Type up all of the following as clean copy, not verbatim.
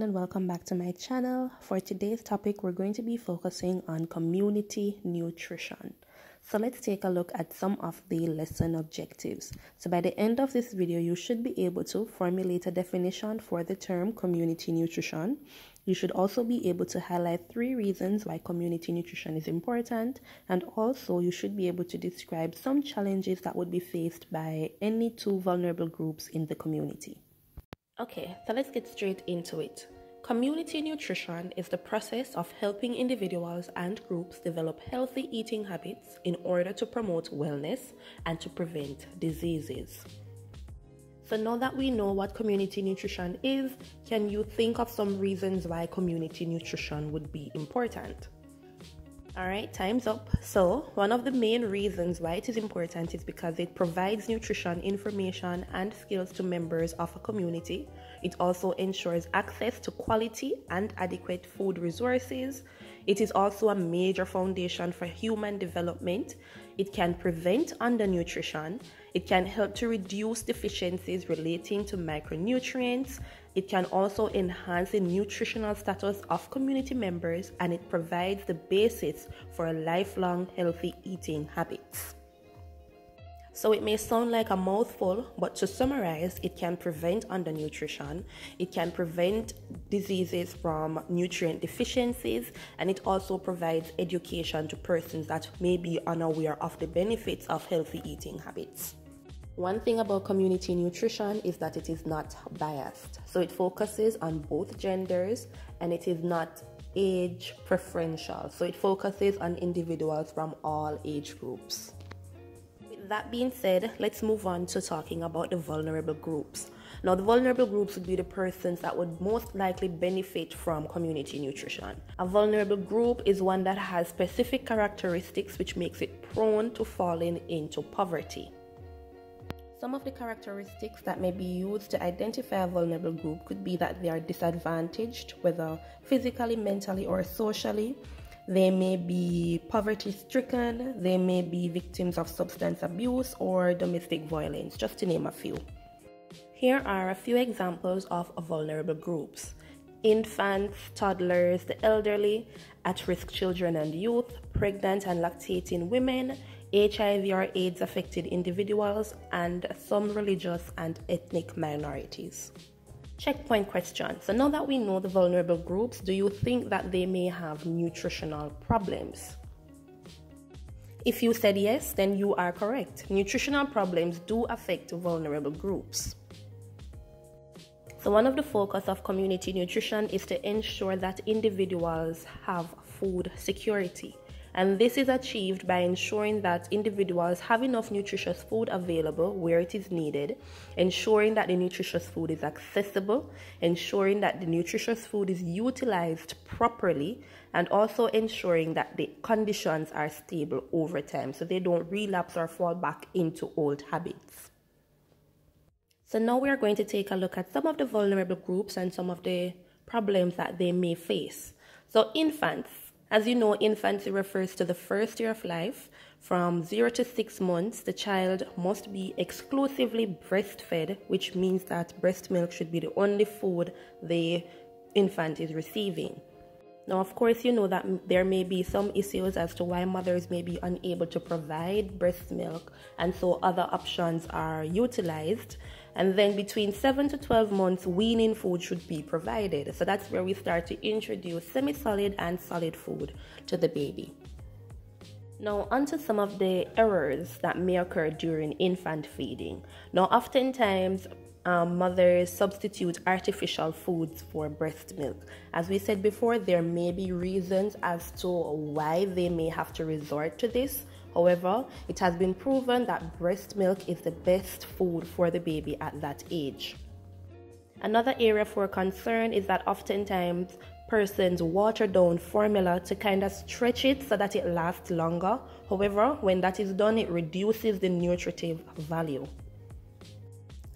and welcome back to my channel. For today's topic, we're going to be focusing on community nutrition. So let's take a look at some of the lesson objectives. So by the end of this video, you should be able to formulate a definition for the term community nutrition. You should also be able to highlight 3 reasons why community nutrition is important, and also you should be able to describe some challenges that would be faced by any 2 vulnerable groups in the community. Okay, so let's get straight into it. Community nutrition is the process of helping individuals and groups develop healthy eating habits in order to promote wellness and to prevent diseases. So now that we know what community nutrition is, can you think of some reasons why community nutrition would be important? Alright, time's up. So, one of the main reasons why it is important is because it provides nutrition information and skills to members of a community. It also ensures access to quality and adequate food resources. It is also a major foundation for human development. It can prevent undernutrition. It can help to reduce deficiencies relating to micronutrients. It can also enhance the nutritional status of community members, and it provides the basis for a lifelong healthy eating habits. So it may sound like a mouthful, but to summarize, it can prevent undernutrition, it can prevent diseases from nutrient deficiencies, and it also provides education to persons that may be unaware of the benefits of healthy eating habits. One thing about community nutrition is that it is not biased. So it focuses on both genders, and it is not age preferential. So it focuses on individuals from all age groups. With that being said, let's move on to talking about the vulnerable groups. Now, the vulnerable groups would be the persons that would most likely benefit from community nutrition. A vulnerable group is one that has specific characteristics which makes it prone to falling into poverty. Some of the characteristics that may be used to identify a vulnerable group could be that they are disadvantaged, whether physically, mentally, or socially. They may be poverty-stricken, they may be victims of substance abuse or domestic violence, just to name a few. Here are a few examples of vulnerable groups: infants, toddlers, the elderly, at-risk children and youth, pregnant and lactating women, HIV or AIDS affected individuals, and some religious and ethnic minorities. Checkpoint question. So now that we know the vulnerable groups, do you think that they may have nutritional problems? If you said yes, then you are correct. Nutritional problems do affect vulnerable groups. So one of the focus of community nutrition is to ensure that individuals have food security. And this is achieved by ensuring that individuals have enough nutritious food available where it is needed, ensuring that the nutritious food is accessible, ensuring that the nutritious food is utilized properly, and also ensuring that the conditions are stable over time so they don't relapse or fall back into old habits. So now we are going to take a look at some of the vulnerable groups and some of the problems that they may face. So infants. As you know, infancy refers to the first year of life. From 0 to 6 months, the child must be exclusively breastfed, which means that breast milk should be the only food the infant is receiving. Now, of course, you know that there may be some issues as to why mothers may be unable to provide breast milk, and so other options are utilized. And then between 7 to 12 months, weaning food should be provided. So that's where we start to introduce semi-solid and solid food to the baby. Now, onto some of the errors that may occur during infant feeding. Now, oftentimes, mothers substitute artificial foods for breast milk. As we said before, there may be reasons as to why they may have to resort to this. However, it has been proven that breast milk is the best food for the baby at that age. Another area for concern is that oftentimes persons water down formula to kind of stretch it so that it lasts longer. However, when that is done, it reduces the nutritive value.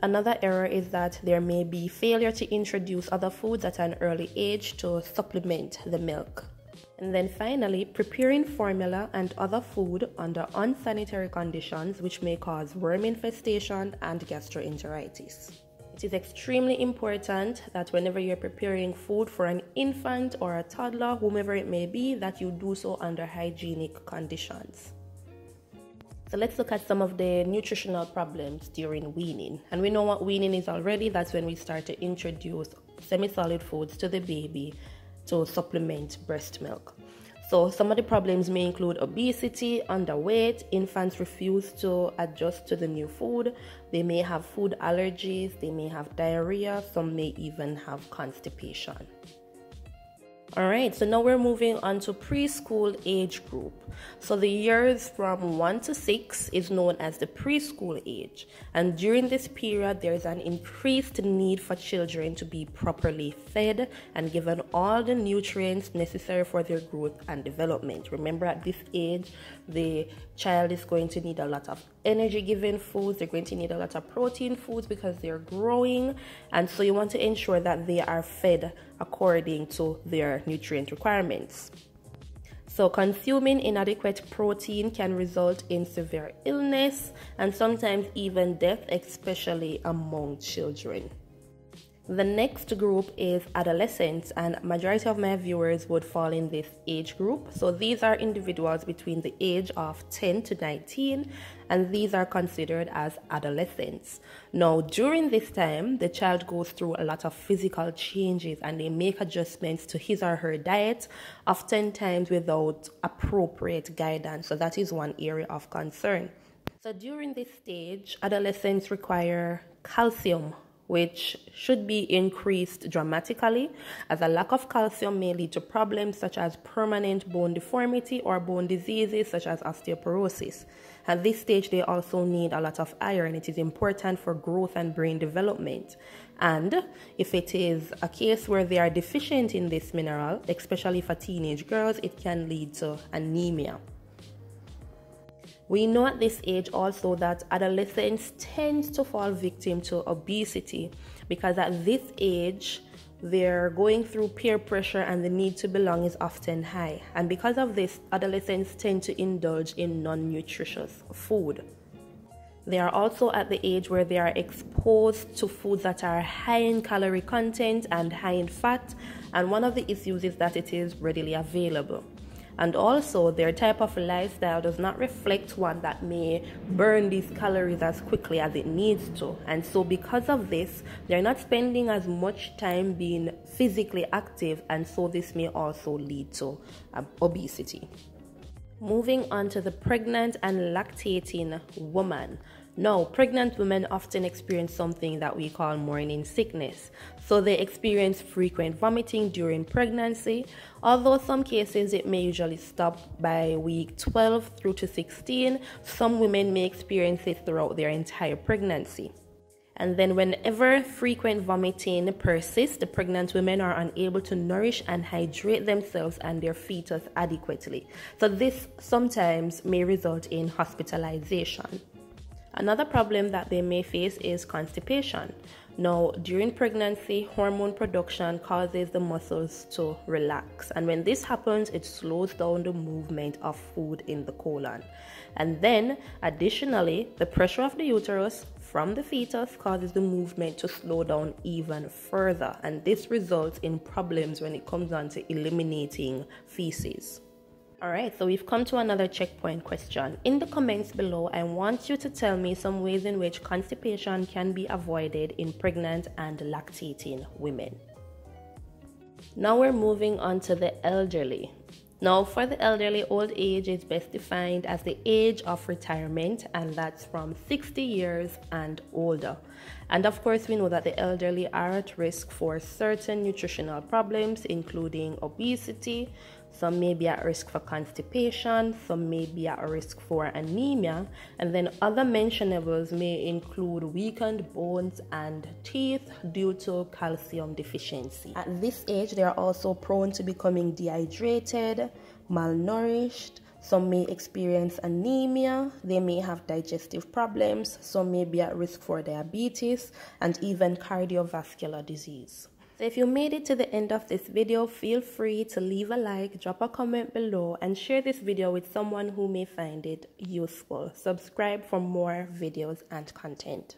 Another error is that there may be failure to introduce other foods at an early age to supplement the milk. And then finally, preparing formula and other food under unsanitary conditions, which may cause worm infestation and gastroenteritis. It is extremely important that whenever you're preparing food for an infant or a toddler, whomever it may be, that you do so under hygienic conditions. So let's look at some of the nutritional problems during weaning. And we know what weaning is already. That's when we start to introduce semi-solid foods to the baby to supplement breast milk. So some of the problems may include obesity, underweight, infants refuse to adjust to the new food, they may have food allergies, they may have diarrhea, some may even have constipation. Alright, so now we're moving on to preschool age group. So the years from 1 to 6 is known as the preschool age. And during this period, there is an increased need for children to be properly fed and given all the nutrients necessary for their growth and development. Remember, at this age, the child is going to need a lot of energy-giving foods. They're going to need a lot of protein foods because they're growing. And so you want to ensure that they are fed according to their nutrient requirements. So consuming inadequate protein can result in severe illness and sometimes even death, especially among children. The next group is adolescents, and majority of my viewers would fall in this age group. So these are individuals between the age of 10 to 19, and these are considered as adolescents. Now, during this time, the child goes through a lot of physical changes and they make adjustments to his or her diet, oftentimes without appropriate guidance. So that is one area of concern. So during this stage, adolescents require calcium, which should be increased dramatically, as a lack of calcium may lead to problems such as permanent bone deformity or bone diseases such as osteoporosis. At this stage, they also need a lot of iron. It is important for growth and brain development. And if it is a case where they are deficient in this mineral, especially for teenage girls, it can lead to anemia. We know at this age also that adolescents tend to fall victim to obesity because at this age, they're going through peer pressure and the need to belong is often high. And because of this, adolescents tend to indulge in non-nutritious food. They are also at the age where they are exposed to foods that are high in calorie content and high in fat. And one of the issues is that it is readily available. And also, their type of lifestyle does not reflect one that may burn these calories as quickly as it needs to. And so because of this, they're not spending as much time being physically active, and so this may also lead to obesity. Moving on to the pregnant and lactating woman. Now, pregnant women often experience something that we call morning sickness. So they experience frequent vomiting during pregnancy, although some cases it may usually stop by week 12 through to 16. Some women may experience it throughout their entire pregnancy. And then whenever frequent vomiting persists, the pregnant women are unable to nourish and hydrate themselves and their fetus adequately. So this sometimes may result in hospitalization. Another problem that they may face is constipation. Now, during pregnancy, hormone production causes the muscles to relax. And when this happens, it slows down the movement of food in the colon. And then, additionally, the pressure of the uterus from the fetus causes the movement to slow down even further. And this results in problems when it comes down to eliminating feces. Alright, so we've come to another checkpoint question. In the comments below, I want you to tell me some ways in which constipation can be avoided in pregnant and lactating women. Now we're moving on to the elderly. Now, for the elderly, old age is best defined as the age of retirement, and that's from 60 years and older. And of course, we know that the elderly are at risk for certain nutritional problems, including obesity. Some may be at risk for constipation, some may be at risk for anemia, and then other mentionables may include weakened bones and teeth due to calcium deficiency. At this age, they are also prone to becoming dehydrated, malnourished. Some may experience anemia, they may have digestive problems, some may be at risk for diabetes and even cardiovascular disease. So if you made it to the end of this video, feel free to leave a like, drop a comment below, and share this video with someone who may find it useful. Subscribe for more videos and content.